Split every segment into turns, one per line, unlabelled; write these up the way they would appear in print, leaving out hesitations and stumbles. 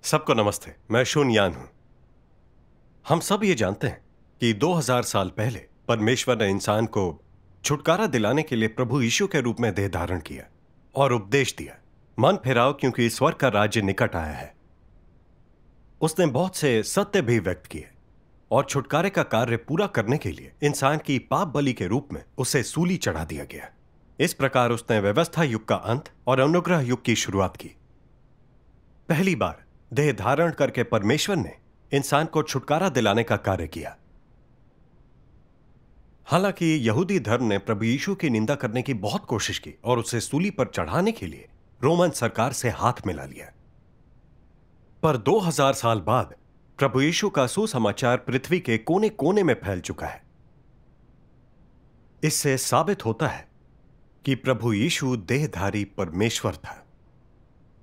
सबको नमस्ते। मैं शून्यान हूं। हम सब ये जानते हैं कि 2000 साल पहले परमेश्वर ने इंसान को छुटकारा दिलाने के लिए प्रभु यीशु के रूप में देह धारण किया और उपदेश दिया, मन फिराओ क्योंकि स्वर्ग का राज्य निकट आया है। उसने बहुत से सत्य भी व्यक्त किए और छुटकारे का कार्य पूरा करने के लिए इंसान की पाप बलि के रूप में उसे सूली चढ़ा दिया गया। इस प्रकार उसने व्यवस्था युग का अंत और अनुग्रह युग की शुरुआत की। पहली बार देह धारण करके परमेश्वर ने इंसान को छुटकारा दिलाने का कार्य किया। हालांकि यहूदी धर्म ने प्रभु यीशु की निंदा करने की बहुत कोशिश की और उसे सूली पर चढ़ाने के लिए रोमन सरकार से हाथ मिला लिया, पर 2000 साल बाद प्रभु यीशु का सुसमाचार पृथ्वी के कोने कोने में फैल चुका है। इससे साबित होता है कि प्रभु यीशु देहधारी परमेश्वर था,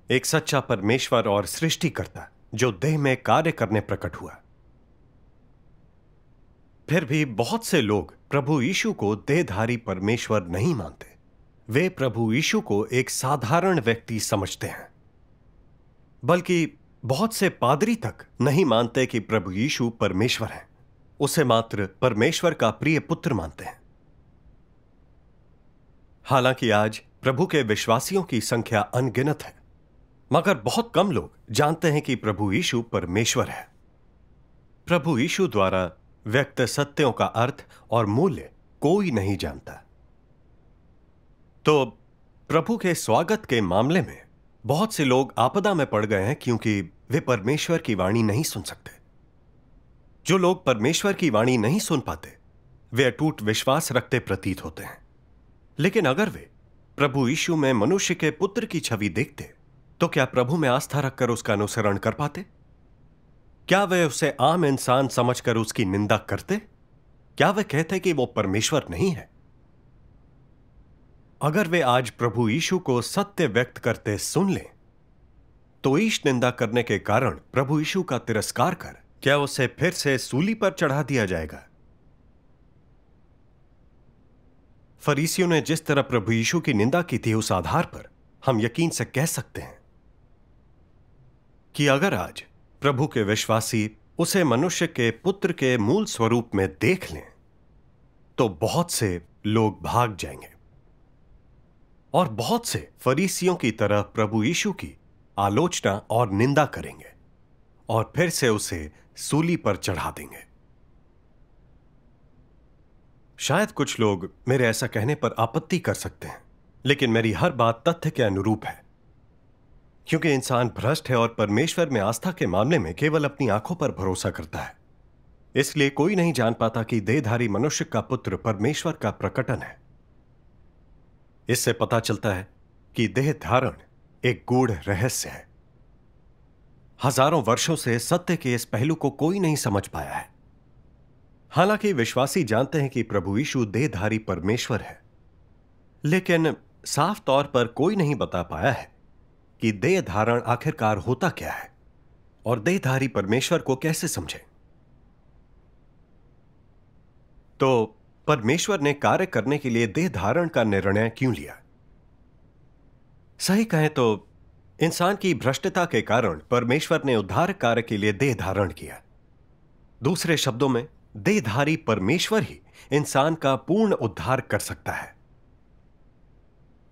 एक सच्चा परमेश्वर और सृष्टिकर्ता जो देह में कार्य करने प्रकट हुआ। फिर भी बहुत से लोग प्रभु यीशु को देहधारी परमेश्वर नहीं मानते। वे प्रभु यीशु को एक साधारण व्यक्ति समझते हैं, बल्कि बहुत से पादरी तक नहीं मानते कि प्रभु यीशु परमेश्वर है। उसे मात्र परमेश्वर का प्रिय पुत्र मानते हैं। हालांकि आज प्रभु के विश्वासियों की संख्या अनगिनत है, मगर बहुत कम लोग जानते हैं कि प्रभु यीशु परमेश्वर है। प्रभु यीशु द्वारा व्यक्त सत्यों का अर्थ और मूल्य कोई नहीं जानता। तो प्रभु के स्वागत के मामले में बहुत से लोग आपदा में पड़ गए हैं क्योंकि वे परमेश्वर की वाणी नहीं सुन सकते। जो लोग परमेश्वर की वाणी नहीं सुन पाते वे अटूट विश्वास रखते प्रतीत होते हैं। लेकिन अगर वे प्रभु यीशु में मनुष्य के पुत्र की छवि देखते तो क्या प्रभु में आस्था रखकर उसका अनुसरण कर पाते? क्या वे उसे आम इंसान समझकर उसकी निंदा करते? क्या वे कहते कि वो परमेश्वर नहीं है? अगर वे आज प्रभु यीशु को सत्य व्यक्त करते सुन लें तो ईश निंदा करने के कारण प्रभु यीशु का तिरस्कार कर क्या उसे फिर से सूली पर चढ़ा दिया जाएगा? फरीसियों ने जिस तरह प्रभु यीशु की निंदा की थी, उस आधार पर हम यकीन से कह सकते हैं कि अगर आज प्रभु के विश्वासी उसे मनुष्य के पुत्र के मूल स्वरूप में देख लें तो बहुत से लोग भाग जाएंगे और बहुत से फरीसियों की तरह प्रभु यीशु की आलोचना और निंदा करेंगे और फिर से उसे सूली पर चढ़ा देंगे। शायद कुछ लोग मेरे ऐसा कहने पर आपत्ति कर सकते हैं, लेकिन मेरी हर बात तथ्य के अनुरूप है, क्योंकि इंसान भ्रष्ट है और परमेश्वर में आस्था के मामले में केवल अपनी आंखों पर भरोसा करता है। इसलिए कोई नहीं जान पाता कि देहधारी मनुष्य का पुत्र परमेश्वर का प्रकटन है। इससे पता चलता है कि देह धारण एक गूढ़ रहस्य है। हजारों वर्षों से सत्य के इस पहलू को कोई नहीं समझ पाया है। हालांकि विश्वासी जानते हैं कि प्रभु यीशु देहधारी परमेश्वर है, लेकिन साफ तौर पर कोई नहीं बता पाया है कि देह धारण आखिरकार होता क्या है और देहधारी परमेश्वर को कैसे समझें। तो परमेश्वर ने कार्य करने के लिए देह धारण का निर्णय क्यों लिया? सही कहें तो इंसान की भ्रष्टता के कारण परमेश्वर ने उद्धार कार्य के लिए देह धारण किया। दूसरे शब्दों में, देहधारी परमेश्वर ही इंसान का पूर्ण उद्धार कर सकता है।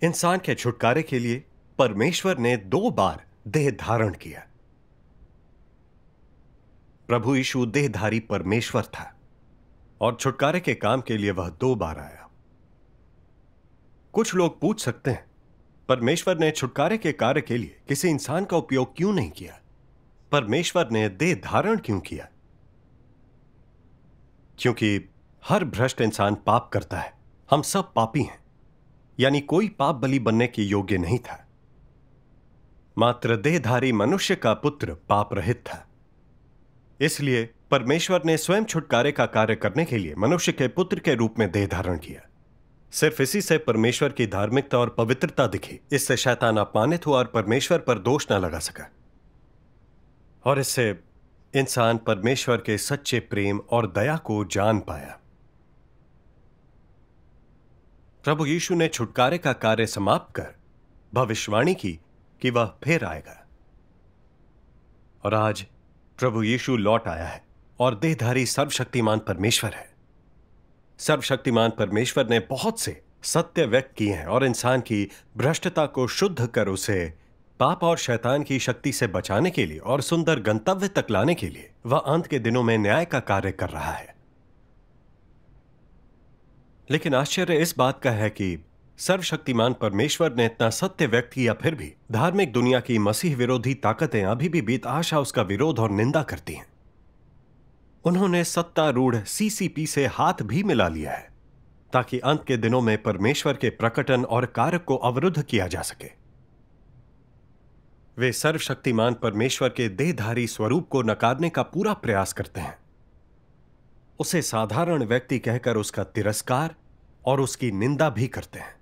इंसान के छुटकारे के लिए परमेश्वर ने 2 बार देह धारण किया। प्रभु यीशु देहधारी परमेश्वर था और छुटकारे के काम के लिए वह 2 बार आया। कुछ लोग पूछ सकते हैं, परमेश्वर ने छुटकारे के कार्य के लिए किसी इंसान का उपयोग क्यों नहीं किया? परमेश्वर ने देह धारण क्यों किया? क्योंकि हर भ्रष्ट इंसान पाप करता है। हम सब पापी हैं, यानी कोई पाप बलि बनने के योग्य नहीं था। मात्र देहधारी मनुष्य का पुत्र पाप रहित था। इसलिए परमेश्वर ने स्वयं छुटकारे का कार्य करने के लिए मनुष्य के पुत्र के रूप में देह धारण किया। सिर्फ इसी से परमेश्वर की धार्मिकता और पवित्रता दिखी। इससे शैतान अपमानित हुआ और परमेश्वर पर दोष न लगा सका, और इससे इंसान परमेश्वर के सच्चे प्रेम और दया को जान पाया। प्रभु यीशु ने छुटकारे का कार्य समाप्त कर भविष्यवाणी की कि वह फिर आएगा। और आज प्रभु यीशु लौट आया है और देहधारी सर्वशक्तिमान परमेश्वर है। सर्वशक्तिमान परमेश्वर ने बहुत से सत्य व्यक्त किए हैं और इंसान की भ्रष्टता को शुद्ध कर उसे पाप और शैतान की शक्ति से बचाने के लिए और सुंदर गंतव्य तक लाने के लिए वह अंत के दिनों में न्याय का कार्य कर रहा है। लेकिन आश्चर्य इस बात का है कि सर्वशक्तिमान परमेश्वर ने इतना सत्य व्यक्त किया, फिर भी धार्मिक दुनिया की मसीह विरोधी ताकतें अभी भी बेतहाशा उसका विरोध और निंदा करती हैं। उन्होंने सत्तारूढ़ सीसीपी से हाथ भी मिला लिया है ताकि अंत के दिनों में परमेश्वर के प्रकटन और कार्य को अवरुद्ध किया जा सके। वे सर्वशक्तिमान परमेश्वर के देहधारी स्वरूप को नकारने का पूरा प्रयास करते हैं, उसे साधारण व्यक्ति कहकर उसका तिरस्कार और उसकी निंदा भी करते हैं।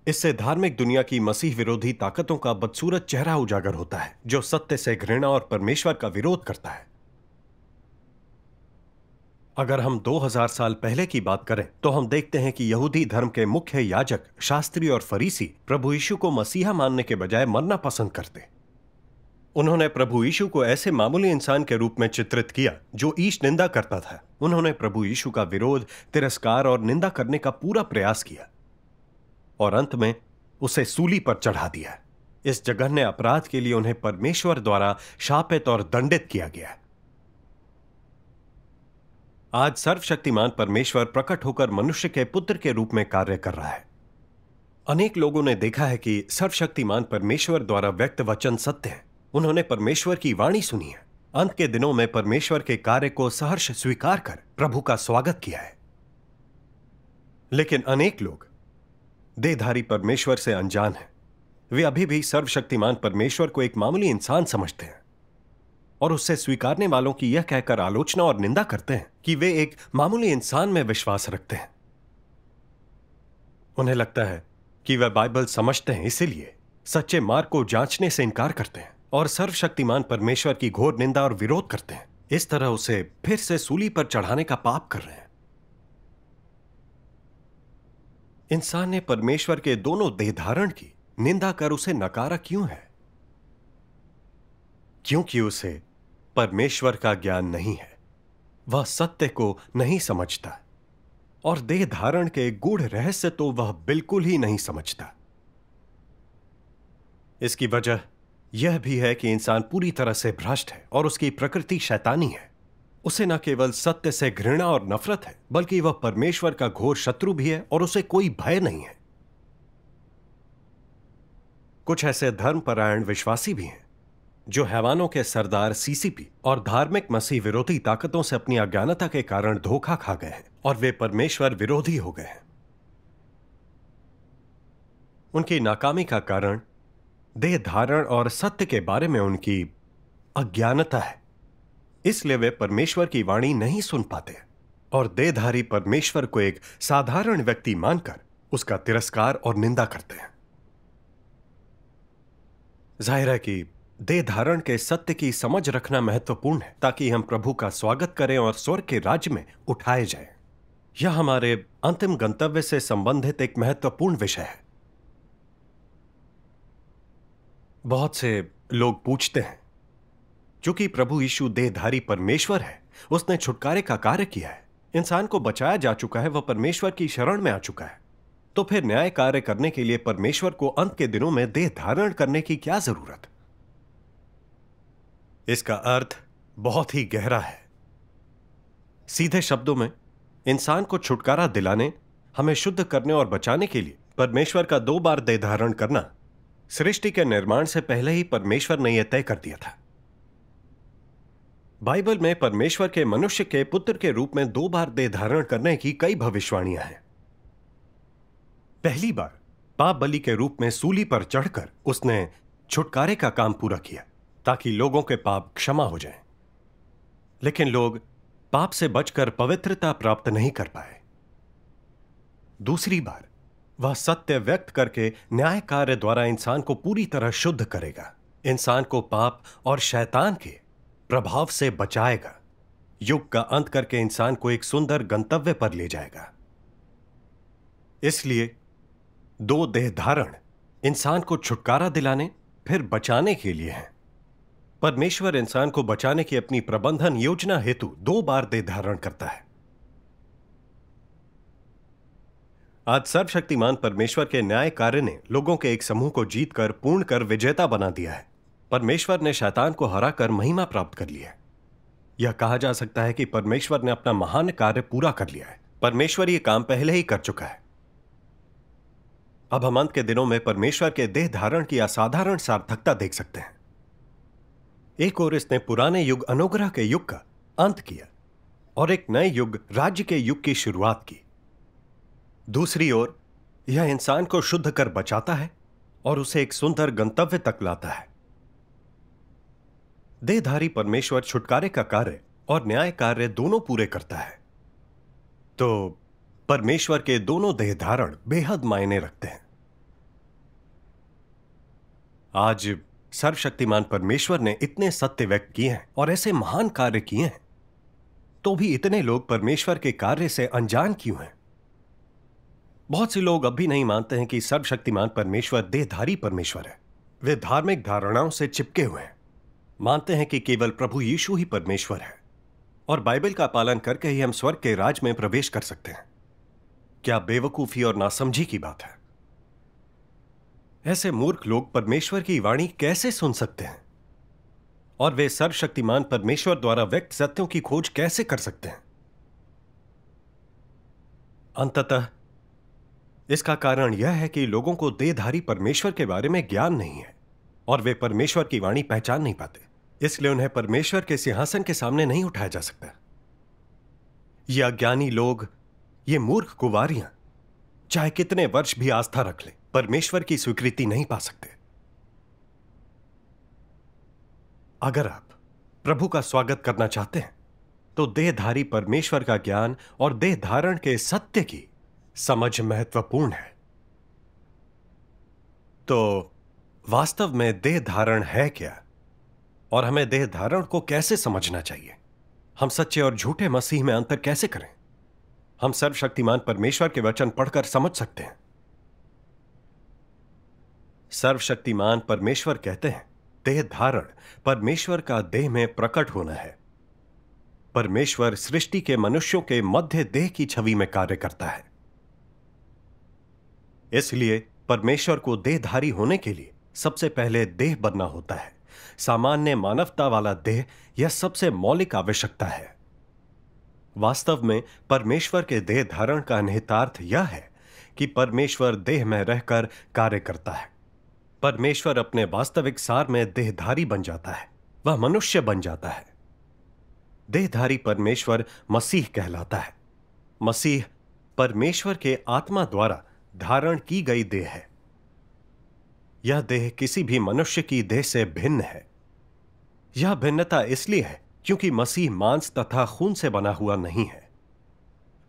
इससे धार्मिक दुनिया की मसीह विरोधी ताकतों का बदसूरत चेहरा उजागर होता है, जो सत्य से घृणा और परमेश्वर का विरोध करता है। अगर हम 2000 साल पहले की बात करें तो हम देखते हैं कि यहूदी धर्म के मुख्य याजक, शास्त्री और फरीसी प्रभु यीशु को मसीहा मानने के बजाय मरना पसंद करते। उन्होंने प्रभु यीशु को ऐसे मामूली इंसान के रूप में चित्रित किया जो ईश निंदा करता था। उन्होंने प्रभु यीशु का विरोध, तिरस्कार और निंदा करने का पूरा प्रयास किया और अंत में उसे सूली पर चढ़ा दिया। इस जघन्य अपराध के लिए उन्हें परमेश्वर द्वारा शापित और दंडित किया गया। आज सर्वशक्तिमान परमेश्वर प्रकट होकर मनुष्य के पुत्र के रूप में कार्य कर रहा है। अनेक लोगों ने देखा है कि सर्वशक्तिमान परमेश्वर द्वारा व्यक्त वचन सत्य है। उन्होंने परमेश्वर की वाणी सुनी है। अंत के दिनों में परमेश्वर के कार्य को सहर्ष स्वीकार कर प्रभु का स्वागत किया है। लेकिन अनेक लोग देहधारी परमेश्वर से अनजान हैं। वे अभी भी सर्वशक्तिमान परमेश्वर को एक मामूली इंसान समझते हैं और उससे स्वीकारने वालों की यह कहकर आलोचना और निंदा करते हैं कि वे एक मामूली इंसान में विश्वास रखते हैं। उन्हें लगता है कि वे बाइबल समझते हैं, इसीलिए सच्चे मार्ग को जांचने से इनकार करते हैं और सर्वशक्तिमान परमेश्वर की घोर निंदा और विरोध करते हैं। इस तरह उसे फिर से सूली पर चढ़ाने का पाप कर रहे हैं। इंसान ने परमेश्वर के दोनों देह धारण की निंदा कर उसे नकारा क्यों है? क्योंकि उसे परमेश्वर का ज्ञान नहीं है। वह सत्य को नहीं समझता और देह धारण के गूढ़ रहस्य तो वह बिल्कुल ही नहीं समझता। इसकी वजह यह भी है कि इंसान पूरी तरह से भ्रष्ट है और उसकी प्रकृति शैतानी है। उसे न केवल सत्य से घृणा और नफरत है, बल्कि वह परमेश्वर का घोर शत्रु भी है और उसे कोई भय नहीं है। कुछ ऐसे धर्मपरायण विश्वासी भी हैं जो हैवानों के सरदार सीसीपी और धार्मिक मसीह विरोधी ताकतों से अपनी अज्ञानता के कारण धोखा खा गए हैं और वे परमेश्वर विरोधी हो गए हैं। उनकी नाकामी का कारण देह धारण और सत्य के बारे में उनकी अज्ञानता है। इसलिए वे परमेश्वर की वाणी नहीं सुन पाते और देहधारी परमेश्वर को एक साधारण व्यक्ति मानकर उसका तिरस्कार और निंदा करते हैं। जाहिर है कि देह धारण के सत्य की समझ रखना महत्वपूर्ण है ताकि हम प्रभु का स्वागत करें और स्वर्ग के राज्य में उठाए जाएं। यह हमारे अंतिम गंतव्य से संबंधित एक महत्वपूर्ण विषय है। बहुत से लोग पूछते हैं, चूंकि प्रभु यीशु देहधारी परमेश्वर है, उसने छुटकारे का कार्य किया है, इंसान को बचाया जा चुका है, वह परमेश्वर की शरण में आ चुका है, तो फिर न्याय कार्य करने के लिए परमेश्वर को अंत के दिनों में देह धारण करने की क्या जरूरत? इसका अर्थ बहुत ही गहरा है। सीधे शब्दों में, इंसान को छुटकारा दिलाने, हमें शुद्ध करने और बचाने के लिए परमेश्वर का 2 बार देह धारण करना सृष्टि के निर्माण से पहले ही परमेश्वर ने यह तय कर दिया था। बाइबल में परमेश्वर के मनुष्य के पुत्र के रूप में 2 बार देह धारण करने की कई भविष्यवाणियां हैं। पहली बार पाप बलि के रूप में सूली पर चढ़कर उसने छुटकारे का काम पूरा किया ताकि लोगों के पाप क्षमा हो जाएं। लेकिन लोग पाप से बचकर पवित्रता प्राप्त नहीं कर पाए। दूसरी बार वह सत्य व्यक्त करके न्याय कार्य द्वारा इंसान को पूरी तरह शुद्ध करेगा, इंसान को पाप और शैतान के प्रभाव से बचाएगा, युग का अंत करके इंसान को एक सुंदर गंतव्य पर ले जाएगा। इसलिए दो देह धारण इंसान को छुटकारा दिलाने फिर बचाने के लिए है। परमेश्वर इंसान को बचाने की अपनी प्रबंधन योजना हेतु दो बार देह धारण करता है। आज सर्वशक्तिमान परमेश्वर के न्याय कार्य ने लोगों के एक समूह को जीतकर पूर्ण कर विजेता बना दिया है। परमेश्वर ने शैतान को हराकर महिमा प्राप्त कर लिया है। यह कहा जा सकता है कि परमेश्वर ने अपना महान कार्य पूरा कर लिया है। परमेश्वर यह काम पहले ही कर चुका है। अब हम अंत के दिनों में परमेश्वर के देह धारण की असाधारण सार्थकता देख सकते हैं। एक ओर इसने पुराने युग अनुग्रह के युग का अंत किया और एक नए युग राज्य के युग की शुरुआत की। दूसरी ओर यह इंसान को शुद्ध कर बचाता है और उसे एक सुंदर गंतव्य तक लाता है। देहधारी परमेश्वर छुटकारे का कार्य और न्याय कार्य दोनों पूरे करता है। तो परमेश्वर के दोनों देह धारण बेहद मायने रखते हैं। आज सर्वशक्तिमान परमेश्वर ने इतने सत्य व्यक्त किए हैं और ऐसे महान कार्य किए हैं, तो भी इतने लोग परमेश्वर के कार्य से अनजान क्यों हैं? बहुत से लोग अब भी नहीं मानते हैं कि सर्वशक्तिमान परमेश्वर देहधारी परमेश्वर है। वे धार्मिक धारणाओं से चिपके हुए हैं, मानते हैं कि केवल प्रभु यीशु ही परमेश्वर है और बाइबल का पालन करके ही हम स्वर्ग के राज में प्रवेश कर सकते हैं। क्या बेवकूफी और नासमझी की बात है। ऐसे मूर्ख लोग परमेश्वर की वाणी कैसे सुन सकते हैं और वे सर्वशक्तिमान परमेश्वर द्वारा व्यक्त सत्यों की खोज कैसे कर सकते हैं? अंततः इसका कारण यह है कि लोगों को देहधारी परमेश्वर के बारे में ज्ञान नहीं है और वे परमेश्वर की वाणी पहचान नहीं पाते। इसलिए उन्हें परमेश्वर के सिंहासन के सामने नहीं उठाया जा सकता। ये अज्ञानी लोग, ये मूर्ख कुंवारियां, चाहे कितने वर्ष भी आस्था रख ले, परमेश्वर की स्वीकृति नहीं पा सकते। अगर आप प्रभु का स्वागत करना चाहते हैं तो देहधारी परमेश्वर का ज्ञान और देह धारण के सत्य की समझ महत्वपूर्ण है। तो वास्तव में देह धारण है क्या और हमें देह धारण को कैसे समझना चाहिए? हम सच्चे और झूठे मसीह में अंतर कैसे करें? हम सर्वशक्तिमान परमेश्वर के वचन पढ़कर समझ सकते हैं। सर्वशक्तिमान परमेश्वर कहते हैं, देह धारण परमेश्वर का देह में प्रकट होना है। परमेश्वर सृष्टि के मनुष्यों के मध्य देह की छवि में कार्य करता है। इसलिए परमेश्वर को देहधारी होने के लिए सबसे पहले देह बनना होता है। सामान्य मानवता वाला देह यह सबसे मौलिक आवश्यकता है। वास्तव में परमेश्वर के देह धारण का निहितार्थ यह है कि परमेश्वर देह में रहकर कार्य करता है। परमेश्वर अपने वास्तविक सार में देहधारी बन जाता है, वह मनुष्य बन जाता है। देहधारी परमेश्वर मसीह कहलाता है। मसीह परमेश्वर के आत्मा द्वारा धारण की गई देह है। यह देह किसी भी मनुष्य की देह से भिन्न है। यह भिन्नता इसलिए है क्योंकि मसीह मांस तथा खून से बना हुआ नहीं है।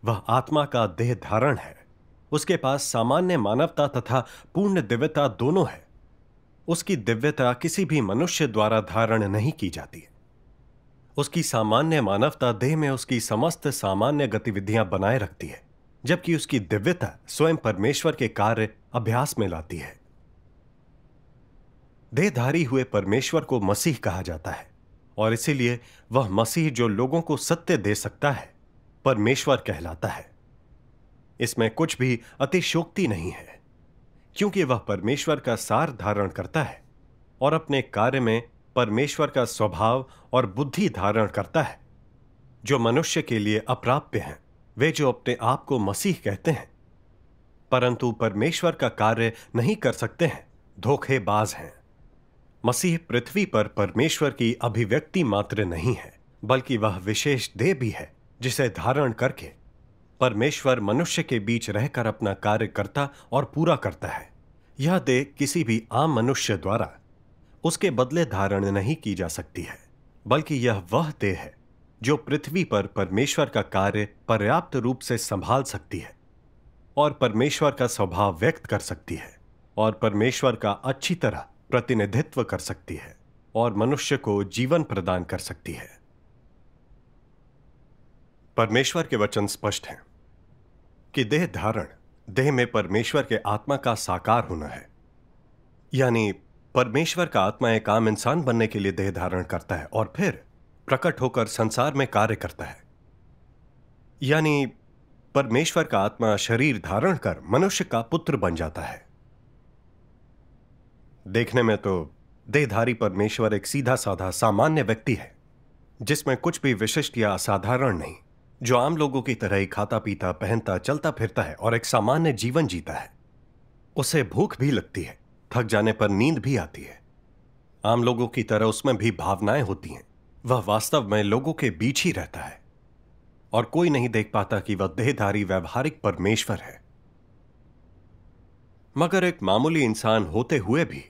वह आत्मा का देह धारण है। उसके पास सामान्य मानवता तथा पूर्ण दिव्यता दोनों है। उसकी दिव्यता किसी भी मनुष्य द्वारा धारण नहीं की जाती है। उसकी सामान्य मानवता देह में उसकी समस्त सामान्य गतिविधियां बनाए रखती है, जबकि उसकी दिव्यता स्वयं परमेश्वर के कार्य अभ्यास में लाती है। देहधारी हुए परमेश्वर को मसीह कहा जाता है और इसीलिए वह मसीह जो लोगों को सत्य दे सकता है, परमेश्वर कहलाता है। इसमें कुछ भी अतिशयोक्ति नहीं है, क्योंकि वह परमेश्वर का सार धारण करता है और अपने कार्य में परमेश्वर का स्वभाव और बुद्धि धारण करता है, जो मनुष्य के लिए अप्राप्य हैं। वे जो अपने आप को मसीह कहते हैं परंतु परमेश्वर का कार्य नहीं कर सकते हैं, धोखेबाज हैं। मसीह पृथ्वी पर परमेश्वर की अभिव्यक्ति मात्र नहीं है, बल्कि वह विशेष देह भी है जिसे धारण करके परमेश्वर मनुष्य के बीच रहकर अपना कार्य करता और पूरा करता है। यह देह किसी भी आम मनुष्य द्वारा उसके बदले धारण नहीं की जा सकती है, बल्कि यह वह देह है जो पृथ्वी पर परमेश्वर का कार्य पर्याप्त रूप से संभाल सकती है और परमेश्वर का स्वभाव व्यक्त कर सकती है और परमेश्वर का अच्छी तरह प्रतिनिधित्व कर सकती है और मनुष्य को जीवन प्रदान कर सकती है। परमेश्वर के वचन स्पष्ट हैं कि देह धारण देह में परमेश्वर के आत्मा का साकार होना है। यानी परमेश्वर का आत्मा एक आम इंसान बनने के लिए देह धारण करता है और फिर प्रकट होकर संसार में कार्य करता है। यानी परमेश्वर का आत्मा शरीर धारण कर मनुष्य का पुत्र बन जाता है। देखने में तो देहधारी परमेश्वर एक सीधा साधा सामान्य व्यक्ति है, जिसमें कुछ भी विशिष्ट या असाधारण नहीं, जो आम लोगों की तरह ही खाता पीता पहनता चलता फिरता है और एक सामान्य जीवन जीता है। उसे भूख भी लगती है, थक जाने पर नींद भी आती है। आम लोगों की तरह उसमें भी भावनाएं होती हैं। वह वास्तव में लोगों के बीच ही रहता है और कोई नहीं देख पाता कि वह देहधारी व्यवहारिक परमेश्वर है। मगर एक मामूली इंसान होते हुए भी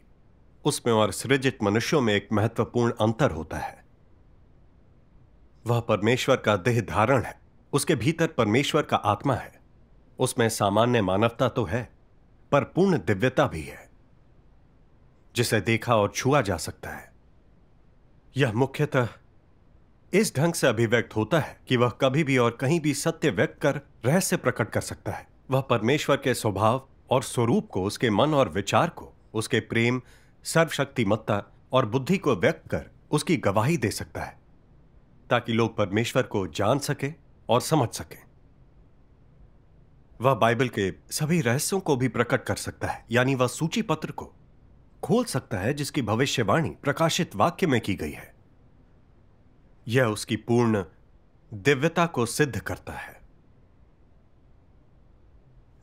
उसमें और सृजित मनुष्यों में एक महत्वपूर्ण अंतर होता है। वह परमेश्वर का देह धारण है, उसके भीतर परमेश्वर का आत्मा है। उसमें सामान्य मानवता तो है, पर पूर्ण दिव्यता भी है, जिसे देखा और छुआ जा सकता है। यह मुख्यतः इस ढंग से अभिव्यक्त होता है कि वह कभी भी और कहीं भी सत्य व्यक्त कर रहस्य प्रकट कर सकता है। वह परमेश्वर के स्वभाव और स्वरूप को, उसके मन और विचार को, उसके प्रेम, सर्वशक्तिमत्ता और बुद्धि को व्यक्त कर उसकी गवाही दे सकता है, ताकि लोग परमेश्वर को जान सके और समझ सकें। वह बाइबल के सभी रहस्यों को भी प्रकट कर सकता है, यानी वह सूची पत्र को खोल सकता है जिसकी भविष्यवाणी प्रकाशित वाक्य में की गई है। यह उसकी पूर्ण दिव्यता को सिद्ध करता है।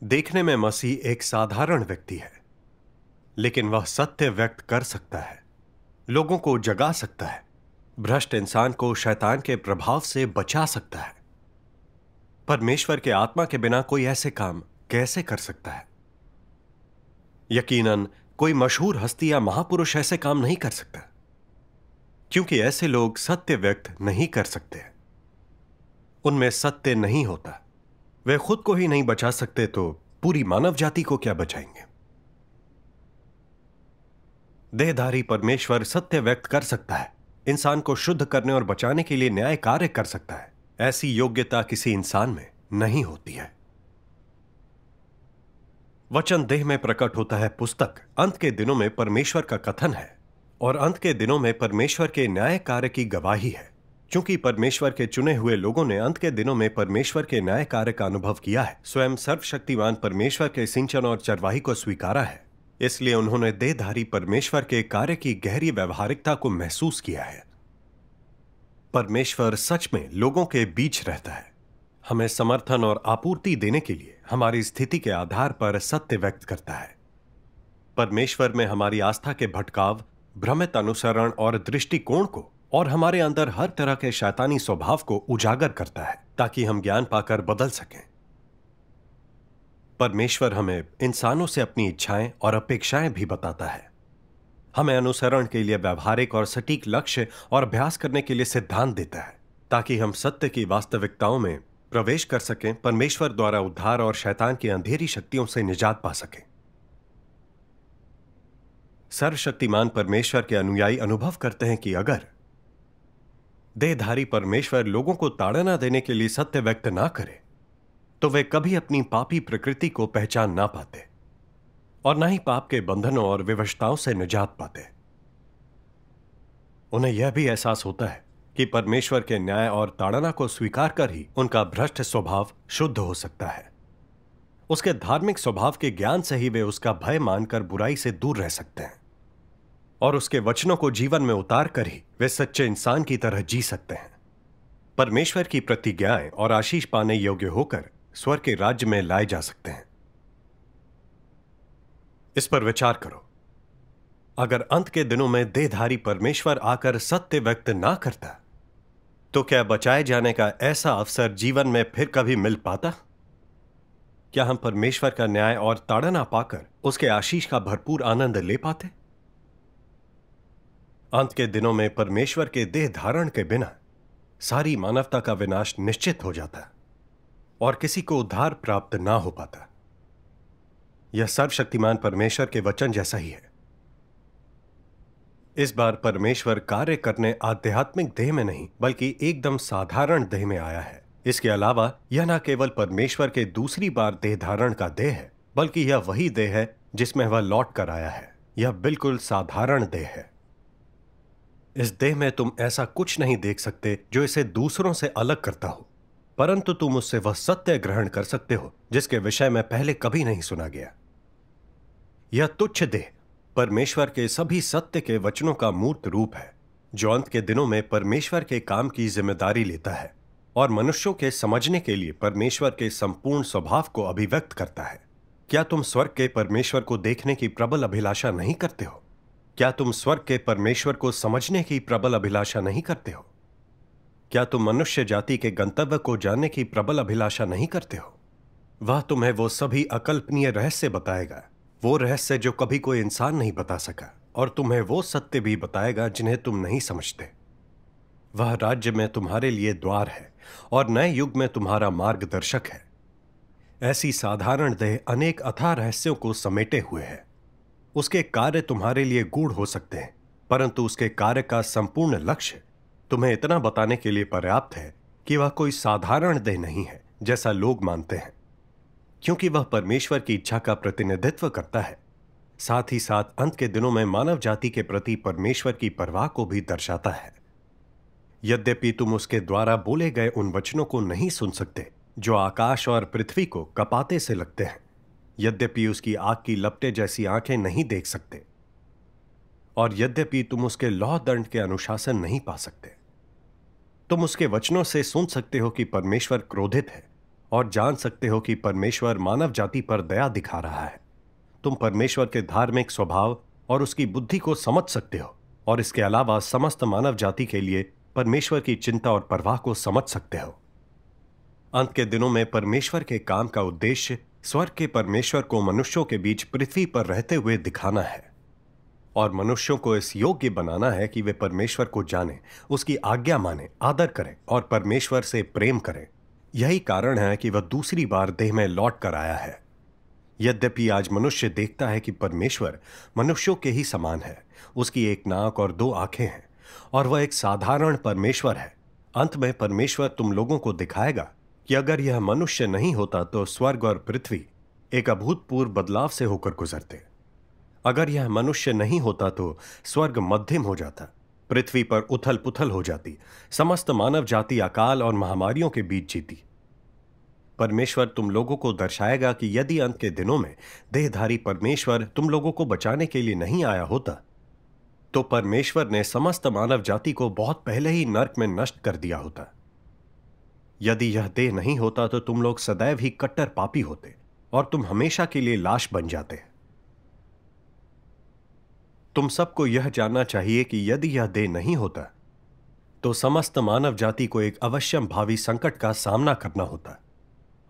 देखने में मसीह एक साधारण व्यक्ति है, लेकिन वह सत्य व्यक्त कर सकता है, लोगों को जगा सकता है, भ्रष्ट इंसान को शैतान के प्रभाव से बचा सकता है। परमेश्वर के आत्मा के बिना कोई ऐसे काम कैसे कर सकता है? यकीनन कोई मशहूर हस्ती या महापुरुष ऐसे काम नहीं कर सकता, क्योंकि ऐसे लोग सत्य व्यक्त नहीं कर सकते। उनमें सत्य नहीं होता। वे खुद को ही नहीं बचा सकते तो पूरी मानव जाति को क्या बचाएंगे? देहधारी परमेश्वर सत्य व्यक्त कर सकता है, इंसान को शुद्ध करने और बचाने के लिए न्याय कार्य कर सकता है। ऐसी योग्यता किसी इंसान में नहीं होती है। वचन देह में प्रकट होता है पुस्तक अंत के दिनों में परमेश्वर का कथन है, और अंत के दिनों में परमेश्वर के न्याय कार्य की गवाही है। क्योंकि परमेश्वर के चुने हुए लोगों ने अंत के दिनों में परमेश्वर के न्याय कार्य का अनुभव किया है, स्वयं सर्वशक्तिमान परमेश्वर के सिंचन और चरवाही को स्वीकारा है, इसलिए उन्होंने देहधारी परमेश्वर के कार्य की गहरी व्यवहारिकता को महसूस किया है। परमेश्वर सच में लोगों के बीच रहता है, हमें समर्थन और आपूर्ति देने के लिए हमारी स्थिति के आधार पर सत्य व्यक्त करता है। परमेश्वर में हमारी आस्था के भटकाव, भ्रमित अनुसरण और दृष्टिकोण को और हमारे अंदर हर तरह के शैतानी स्वभाव को उजागर करता है, ताकि हम ज्ञान पाकर बदल सकें। परमेश्वर हमें इंसानों से अपनी इच्छाएं और अपेक्षाएं भी बताता है, हमें अनुसरण के लिए व्यवहारिक और सटीक लक्ष्य और अभ्यास करने के लिए सिद्धांत देता है, ताकि हम सत्य की वास्तविकताओं में प्रवेश कर सकें, परमेश्वर द्वारा उद्धार और शैतान की अंधेरी शक्तियों से निजात पा सकें। सर्वशक्तिमान परमेश्वर के अनुयायी अनुभव करते हैं कि अगर देहधारी परमेश्वर लोगों को ताड़ना देने के लिए सत्य व्यक्त ना करे, तो वे कभी अपनी पापी प्रकृति को पहचान ना पाते और ना ही पाप के बंधनों और विवशताओं से निजात पाते। उन्हें यह भी एहसास होता है कि परमेश्वर के न्याय और ताड़ना को स्वीकार कर ही उनका भ्रष्ट स्वभाव शुद्ध हो सकता है। उसके धार्मिक स्वभाव के ज्ञान से ही वे उसका भय मानकर बुराई से दूर रह सकते हैं, और उसके वचनों को जीवन में उतार कर ही वे सच्चे इंसान की तरह जी सकते हैं, परमेश्वर की प्रतिज्ञाएं और आशीष पाने योग्य होकर स्वर्ग के राज्य में लाए जा सकते हैं। इस पर विचार करो। अगर अंत के दिनों में देहधारी परमेश्वर आकर सत्य व्यक्त ना करता, तो क्या बचाए जाने का ऐसा अवसर जीवन में फिर कभी मिल पाता? क्या हम परमेश्वर का न्याय और ताड़ना पाकर उसके आशीष का भरपूर आनंद ले पाते? अंत के दिनों में परमेश्वर के देह धारण के बिना सारी मानवता का विनाश निश्चित हो जाता और किसी को उद्धार प्राप्त ना हो पाता। यह सर्वशक्तिमान परमेश्वर के वचन जैसा ही है। इस बार परमेश्वर कार्य करने आध्यात्मिक देह में नहीं, बल्कि एकदम साधारण देह में आया है। इसके अलावा यह न केवल परमेश्वर के दूसरी बार देह धारण का देह है, बल्कि यह वही देह है जिसमें वह लौट कर आया है। यह बिल्कुल साधारण देह है। इस देह में तुम ऐसा कुछ नहीं देख सकते जो इसे दूसरों से अलग करता हो, परंतु तुम उससे वह सत्य ग्रहण कर सकते हो जिसके विषय में पहले कभी नहीं सुना गया। यह तुच्छ देह परमेश्वर के सभी सत्य के वचनों का मूर्त रूप है, जो अंत के दिनों में परमेश्वर के काम की जिम्मेदारी लेता है और मनुष्यों के समझने के लिए परमेश्वर के संपूर्ण स्वभाव को अभिव्यक्त करता है। क्या तुम स्वर्ग के परमेश्वर को देखने की प्रबल अभिलाषा नहीं करते हो? क्या तुम स्वर्ग के परमेश्वर को समझने की प्रबल अभिलाषा नहीं करते हो? क्या तुम मनुष्य जाति के गंतव्य को जानने की प्रबल अभिलाषा नहीं करते हो? वह तुम्हें वो सभी अकल्पनीय रहस्य बताएगा, वो रहस्य जो कभी कोई इंसान नहीं बता सका, और तुम्हें वो सत्य भी बताएगा जिन्हें तुम नहीं समझते। वह राज्य में तुम्हारे लिए द्वार है और नए युग में तुम्हारा मार्गदर्शक है। ऐसी साधारण देह अनेक अथाह रहस्यों को समेटे हुए है। उसके कार्य तुम्हारे लिए गूढ़ हो सकते हैं, परंतु उसके कार्य का संपूर्ण लक्ष्य तुम्हें इतना बताने के लिए पर्याप्त है कि वह कोई साधारण देह नहीं है जैसा लोग मानते हैं, क्योंकि वह परमेश्वर की इच्छा का प्रतिनिधित्व करता है, साथ ही साथ अंत के दिनों में मानव जाति के प्रति परमेश्वर की परवाह को भी दर्शाता है। यद्यपि तुम उसके द्वारा बोले गए उन वचनों को नहीं सुन सकते जो आकाश और पृथ्वी को कपाते से लगते हैं, यद्यपि उसकी आग की लपटे जैसी आंखें नहीं देख सकते, और यद्यपि तुम उसके लौह दंड के अनुशासन नहीं पा सकते, तुम उसके वचनों से सुन सकते हो कि परमेश्वर क्रोधित है और जान सकते हो कि परमेश्वर मानव जाति पर दया दिखा रहा है। तुम परमेश्वर के धार्मिक स्वभाव और उसकी बुद्धि को समझ सकते हो, और इसके अलावा समस्त मानव जाति के लिए परमेश्वर की चिंता और परवाह को समझ सकते हो। अंत के दिनों में परमेश्वर के काम का उद्देश्य स्वर्ग के परमेश्वर को मनुष्यों के बीच पृथ्वी पर रहते हुए दिखाना है, और मनुष्यों को इस योग्य बनाना है कि वे परमेश्वर को जाने, उसकी आज्ञा माने, आदर करें और परमेश्वर से प्रेम करें। यही कारण है कि वह दूसरी बार देह में लौट कर आया है। यद्यपि आज मनुष्य देखता है कि परमेश्वर मनुष्यों के ही समान है, उसकी एक नाक और दो आंखें हैं, और वह एक साधारण परमेश्वर है। अंत में परमेश्वर तुम लोगों को दिखाएगा कि अगर यह मनुष्य नहीं होता तो स्वर्ग और पृथ्वी एक अभूतपूर्व बदलाव से होकर गुजरते। अगर यह मनुष्य नहीं होता तो स्वर्ग मध्यम हो जाता, पृथ्वी पर उथल पुथल हो जाती, समस्त मानव जाति अकाल और महामारियों के बीच जीती। परमेश्वर तुम लोगों को दर्शाएगा कि यदि अंत के दिनों में देहधारी परमेश्वर तुम लोगों को बचाने के लिए नहीं आया होता, तो परमेश्वर ने समस्त मानव जाति को बहुत पहले ही नर्क में नष्ट कर दिया होता। यदि यह देह नहीं होता तो तुम लोग सदैव ही कट्टर पापी होते और तुम हमेशा के लिए लाश बन जाते। तुम सबको यह जानना चाहिए कि यदि यह देह नहीं होता तो समस्त मानव जाति को एक अवश्यम भावी संकट का सामना करना होता,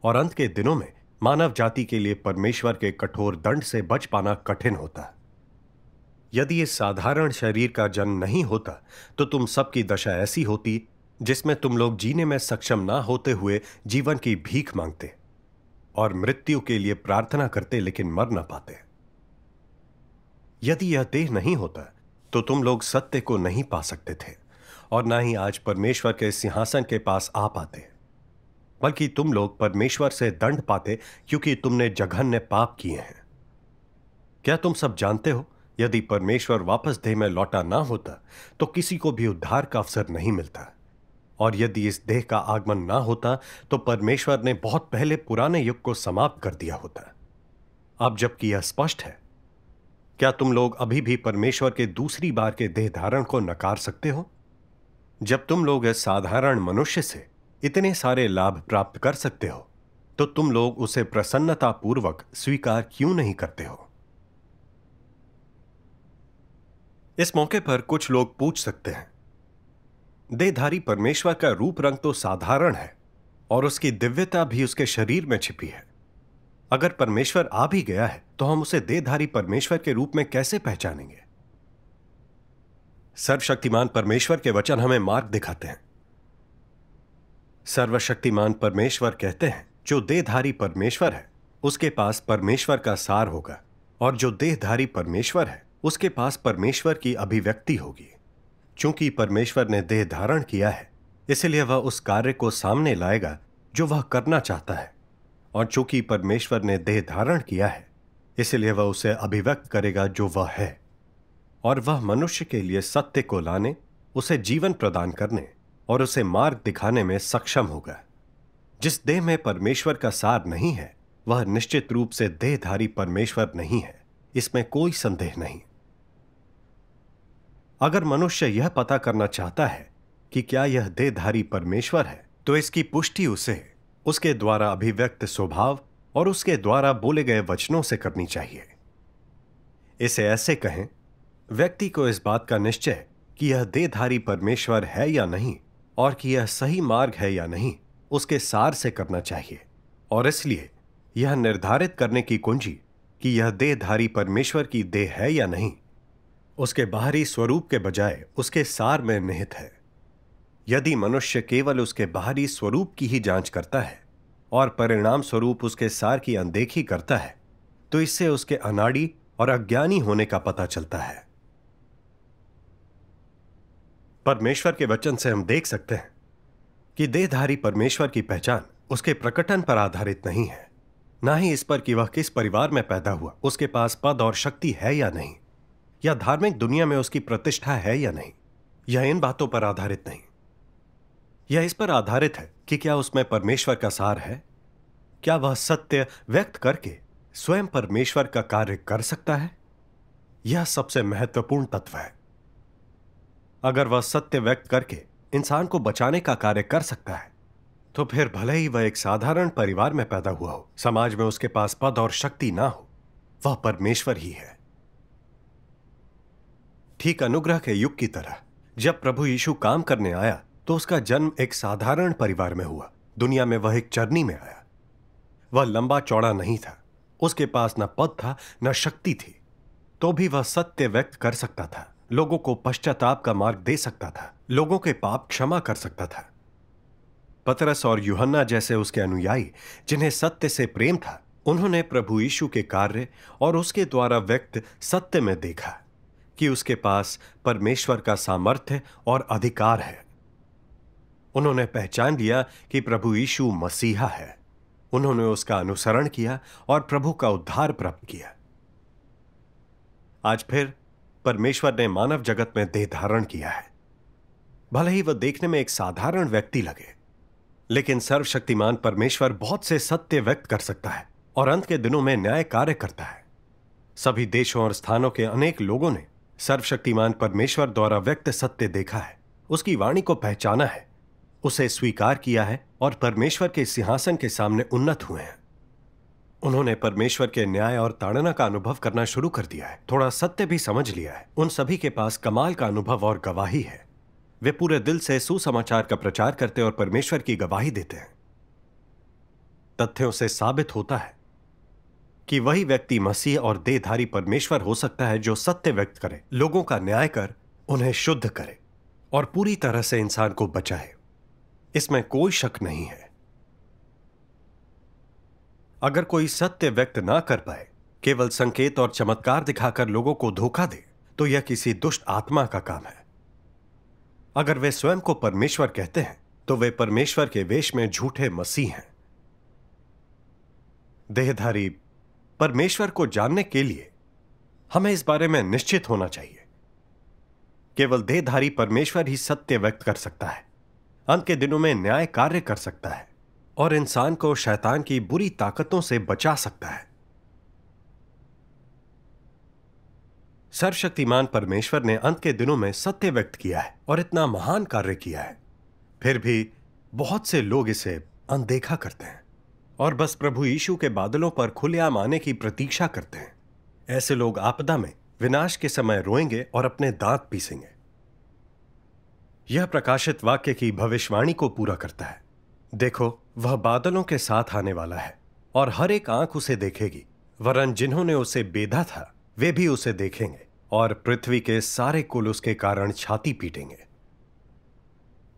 और अंत के दिनों में मानव जाति के लिए परमेश्वर के कठोर दंड से बच पाना कठिन होता। यदि इस साधारण शरीर का जन्म नहीं होता तो तुम सबकी दशा ऐसी होती जिसमें तुम लोग जीने में सक्षम ना होते हुए जीवन की भीख मांगते और मृत्यु के लिए प्रार्थना करते, लेकिन मर ना पाते। यदि यह देह नहीं होता तो तुम लोग सत्य को नहीं पा सकते थे और ना ही आज परमेश्वर के सिंहासन के पास आ पाते, बल्कि तुम लोग परमेश्वर से दंड पाते क्योंकि तुमने जघन्य पाप किए हैं। क्या तुम सब जानते हो, यदि परमेश्वर वापस देह में लौटा ना होता तो किसी को भी उद्धार का अवसर नहीं मिलता, और यदि इस देह का आगमन ना होता तो परमेश्वर ने बहुत पहले पुराने युग को समाप्त कर दिया होता। अब जबकि यह स्पष्ट है, क्या तुम लोग अभी भी परमेश्वर के दूसरी बार के देह धारण को नकार सकते हो? जब तुम लोग इस साधारण मनुष्य से इतने सारे लाभ प्राप्त कर सकते हो तो तुम लोग उसे प्रसन्नतापूर्वक स्वीकार क्यों नहीं करते हो? इस मौके पर कुछ लोग पूछ सकते हैं, देहधारी परमेश्वर का रूप रंग तो साधारण है और उसकी दिव्यता भी उसके शरीर में छिपी है। अगर परमेश्वर आ भी गया है तो हम उसे देहधारी परमेश्वर के रूप में कैसे पहचानेंगे? सर्वशक्तिमान परमेश्वर के वचन हमें मार्ग दिखाते हैं। सर्वशक्तिमान परमेश्वर कहते हैं, जो देहधारी परमेश्वर है उसके पास परमेश्वर का सार होगा, और जो देहधारी परमेश्वर है उसके पास परमेश्वर की अभिव्यक्ति होगी। चूंकि परमेश्वर ने देह धारण किया है, इसलिए वह उस कार्य को सामने लाएगा जो वह करना चाहता है, और चूंकि परमेश्वर ने देह धारण किया है, इसलिए वह उसे अभिव्यक्त करेगा जो वह है, और वह मनुष्य के लिए सत्य को लाने, उसे जीवन प्रदान करने और उसे मार्ग दिखाने में सक्षम होगा। जिस देह में परमेश्वर का सार नहीं है, वह निश्चित रूप से देहधारी परमेश्वर नहीं है, इसमें कोई संदेह नहीं। अगर मनुष्य यह पता करना चाहता है कि क्या यह देहधारी परमेश्वर है, तो इसकी पुष्टि उसे उसके द्वारा अभिव्यक्त स्वभाव और उसके द्वारा बोले गए वचनों से करनी चाहिए। इसे ऐसे कहें, व्यक्ति को इस बात का निश्चय कि यह देहधारी परमेश्वर है या नहीं और कि यह सही मार्ग है या नहीं, उसके सार से करना चाहिए। और इसलिए यह निर्धारित करने की कुंजी कि यह देहधारी परमेश्वर की देह है या नहीं, उसके बाहरी स्वरूप के बजाय उसके सार में निहित है। यदि मनुष्य केवल उसके बाहरी स्वरूप की ही जांच करता है और परिणाम स्वरूप उसके सार की अनदेखी करता है, तो इससे उसके अनाड़ी और अज्ञानी होने का पता चलता है। परमेश्वर के वचन से हम देख सकते हैं कि देहधारी परमेश्वर की पहचान उसके प्रकटन पर आधारित नहीं है, ना ही इस पर कि वह किस परिवार में पैदा हुआ, उसके पास पद और शक्ति है या नहीं, या धार्मिक दुनिया में उसकी प्रतिष्ठा है या नहीं। यह इन बातों पर आधारित नहीं। यह इस पर आधारित है कि क्या उसमें परमेश्वर का सार है, क्या वह सत्य व्यक्त करके स्वयं परमेश्वर का कार्य कर सकता है। यह सबसे महत्वपूर्ण तत्व है। अगर वह सत्य व्यक्त करके इंसान को बचाने का कार्य कर सकता है, तो फिर भले ही वह एक साधारण परिवार में पैदा हुआ हो, समाज में उसके पास पद और शक्ति ना हो, वह परमेश्वर ही है। ठीक अनुग्रह के युग की तरह जब प्रभु यीशु काम करने आया, तो उसका जन्म एक साधारण परिवार में हुआ। दुनिया में वह एक चरनी में आया। वह लंबा चौड़ा नहीं था, उसके पास न पद था न शक्ति थी, तो भी वह सत्य व्यक्त कर सकता था, लोगों को पश्चाताप का मार्ग दे सकता था, लोगों के पाप क्षमा कर सकता था। पतरस और यूहन्ना जैसे उसके अनुयायी जिन्हें सत्य से प्रेम था, उन्होंने प्रभु यीशु के कार्य और उसके द्वारा व्यक्त सत्य में देखा कि उसके पास परमेश्वर का सामर्थ्य और अधिकार है। उन्होंने पहचान लिया कि प्रभु यीशु मसीहा है। उन्होंने उसका अनुसरण किया और प्रभु का उद्धार प्राप्त किया। आज फिर परमेश्वर ने मानव जगत में देह धारण किया है। भले ही वह देखने में एक साधारण व्यक्ति लगे, लेकिन सर्वशक्तिमान परमेश्वर बहुत से सत्य व्यक्त कर सकता है और अंत के दिनों में न्याय कार्य करता है। सभी देशों और स्थानों के अनेक लोगों ने सर्वशक्तिमान परमेश्वर द्वारा व्यक्त सत्य देखा है, उसकी वाणी को पहचाना है, उसे स्वीकार किया है और परमेश्वर के सिंहासन के सामने उन्नत हुए हैं। उन्होंने परमेश्वर के न्याय और ताड़ना का अनुभव करना शुरू कर दिया है, थोड़ा सत्य भी समझ लिया है। उन सभी के पास कमाल का अनुभव और गवाही है। वे पूरे दिल से सुसमाचार का प्रचार करते और परमेश्वर की गवाही देते हैं। तथ्यों से साबित होता है कि वही व्यक्ति मसीह और देहधारी परमेश्वर हो सकता है जो सत्य व्यक्त करे, लोगों का न्याय कर उन्हें शुद्ध करे और पूरी तरह से इंसान को बचाए। इसमें कोई शक नहीं है। अगर कोई सत्य व्यक्त ना कर पाए, केवल संकेत और चमत्कार दिखाकर लोगों को धोखा दे, तो यह किसी दुष्ट आत्मा का काम है। अगर वे स्वयं को परमेश्वर कहते हैं, तो वे परमेश्वर के वेश में झूठे मसीह हैं। देहधारी परमेश्वर को जानने के लिए हमें इस बारे में निश्चित होना चाहिए, केवल देहधारी परमेश्वर ही सत्य व्यक्त कर सकता है, अंत के दिनों में न्याय कार्य कर सकता है और इंसान को शैतान की बुरी ताकतों से बचा सकता है। सर्वशक्तिमान परमेश्वर ने अंत के दिनों में सत्य व्यक्त किया है और इतना महान कार्य किया है, फिर भी बहुत से लोग इसे अनदेखा करते हैं और बस प्रभु यीशु के बादलों पर खुलेआम आने की प्रतीक्षा करते हैं। ऐसे लोग आपदा में विनाश के समय रोएंगे और अपने दांत पीसेंगे। यह प्रकाशित वाक्य की भविष्यवाणी को पूरा करता है। देखो, वह बादलों के साथ आने वाला है और हर एक आंख उसे देखेगी, वरन जिन्होंने उसे बेधा था वे भी उसे देखेंगे और पृथ्वी के सारे कुल उसके कारण छाती पीटेंगे।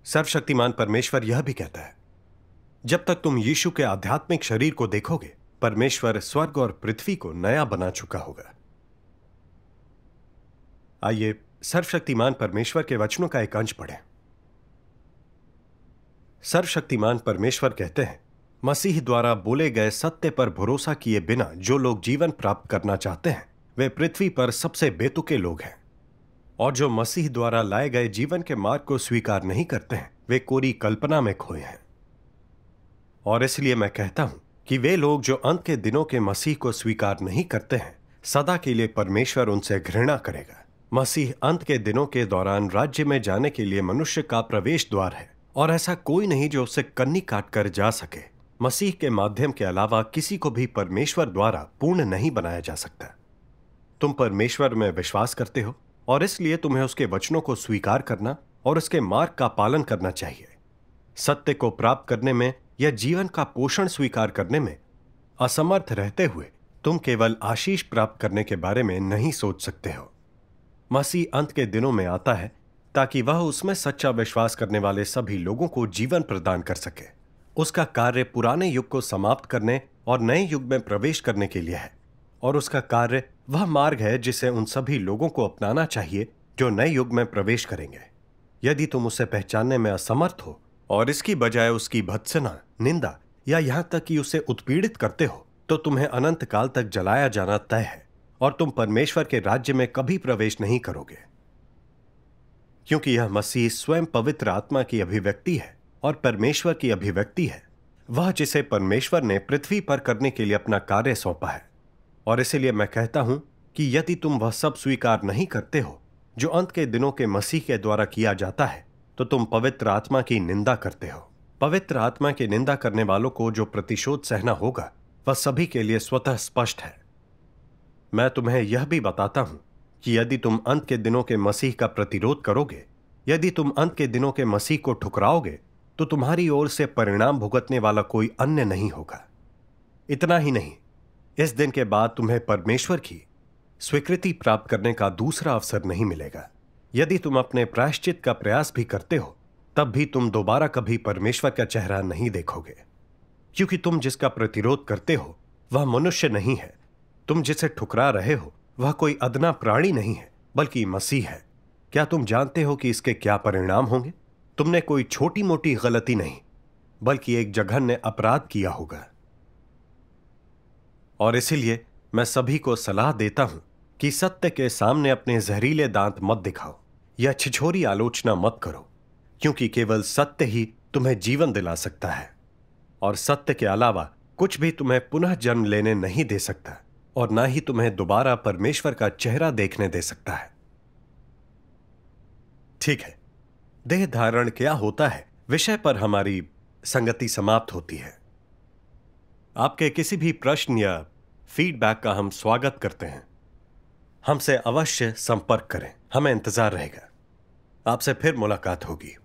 सर्वशक्तिमान परमेश्वर यह भी कहता है, जब तक तुम यीशु के आध्यात्मिक शरीर को देखोगे, परमेश्वर स्वर्ग और पृथ्वी को नया बना चुका होगा। आइए सर्वशक्तिमान परमेश्वर के वचनों का एक अंश पढ़ें। सर्वशक्तिमान परमेश्वर कहते हैं, मसीह द्वारा बोले गए सत्य पर भरोसा किए बिना जो लोग जीवन प्राप्त करना चाहते हैं वे पृथ्वी पर सबसे बेतुके लोग हैं, और जो मसीह द्वारा लाए गए जीवन के मार्ग को स्वीकार नहीं करते हैं वे कोरी कल्पना में खोए हैं। और इसलिए मैं कहता हूं कि वे लोग जो अंत के दिनों के मसीह को स्वीकार नहीं करते हैं, सदा के लिए परमेश्वर उनसे घृणा करेगा। मसीह अंत के दिनों के दौरान राज्य में जाने के लिए मनुष्य का प्रवेश द्वार है, और ऐसा कोई नहीं जो उसे कन्नी काट कर जा सके। मसीह के माध्यम के अलावा किसी को भी परमेश्वर द्वारा पूर्ण नहीं बनाया जा सकता। तुम परमेश्वर में विश्वास करते हो और इसलिए तुम्हें उसके वचनों को स्वीकार करना और उसके मार्ग का पालन करना चाहिए। सत्य को प्राप्त करने में या जीवन का पोषण स्वीकार करने में असमर्थ रहते हुए तुम केवल आशीष प्राप्त करने के बारे में नहीं सोच सकते हो। मसीह अंत के दिनों में आता है ताकि वह उसमें सच्चा विश्वास करने वाले सभी लोगों को जीवन प्रदान कर सके। उसका कार्य पुराने युग को समाप्त करने और नए युग में प्रवेश करने के लिए है, और उसका कार्य वह मार्ग है जिसे उन सभी लोगों को अपनाना चाहिए जो नए युग में प्रवेश करेंगे। यदि तुम उसे पहचानने में असमर्थ हो और इसकी बजाय उसकी भत्सना, निंदा या यहां तक कि उसे उत्पीड़ित करते हो, तो तुम्हें अनंत काल तक जलाया जाना तय है और तुम परमेश्वर के राज्य में कभी प्रवेश नहीं करोगे, क्योंकि यह मसीह स्वयं पवित्र आत्मा की अभिव्यक्ति है और परमेश्वर की अभिव्यक्ति है, वह जिसे परमेश्वर ने पृथ्वी पर करने के लिए अपना कार्य सौंपा है। और इसलिए मैं कहता हूं कि यदि तुम वह सब स्वीकार नहीं करते हो जो अंत के दिनों के मसीह के द्वारा किया जाता है, तो तुम पवित्र आत्मा की निंदा करते हो। पवित्र आत्मा की निंदा करने वालों को जो प्रतिशोध सहना होगा वह सभी के लिए स्वतः स्पष्ट है। मैं तुम्हें यह भी बताता हूं कि यदि तुम अंत के दिनों के मसीह का प्रतिरोध करोगे, यदि तुम अंत के दिनों के मसीह को ठुकराओगे, तो तुम्हारी ओर से परिणाम भुगतने वाला कोई अन्य नहीं होगा। इतना ही नहीं, इस दिन के बाद तुम्हें परमेश्वर की स्वीकृति प्राप्त करने का दूसरा अवसर नहीं मिलेगा। यदि तुम अपने प्रायश्चित का प्रयास भी करते हो, तब भी तुम दोबारा कभी परमेश्वर का चेहरा नहीं देखोगे, क्योंकि तुम जिसका प्रतिरोध करते हो वह मनुष्य नहीं है। तुम जिसे ठुकरा रहे हो वह कोई अदना प्राणी नहीं है, बल्कि मसीह है। क्या तुम जानते हो कि इसके क्या परिणाम होंगे? तुमने कोई छोटी मोटी गलती नहीं, बल्कि एक जघन्य अपराध किया होगा। और इसीलिए मैं सभी को सलाह देता हूं कि सत्य के सामने अपने जहरीले दांत मत दिखाओ या छिछोरी आलोचना मत करो, क्योंकि केवल सत्य ही तुम्हें जीवन दिला सकता है, और सत्य के अलावा कुछ भी तुम्हें पुनः जन्म लेने नहीं दे सकता, और ना ही तुम्हें दोबारा परमेश्वर का चेहरा देखने दे सकता है। ठीक है, देह धारण क्या होता है विषय पर हमारी संगति समाप्त होती है। आपके किसी भी प्रश्न या फीडबैक का हम स्वागत करते हैं। हमसे अवश्य संपर्क करें, हमें इंतजार रहेगा। आपसे फिर मुलाकात होगी।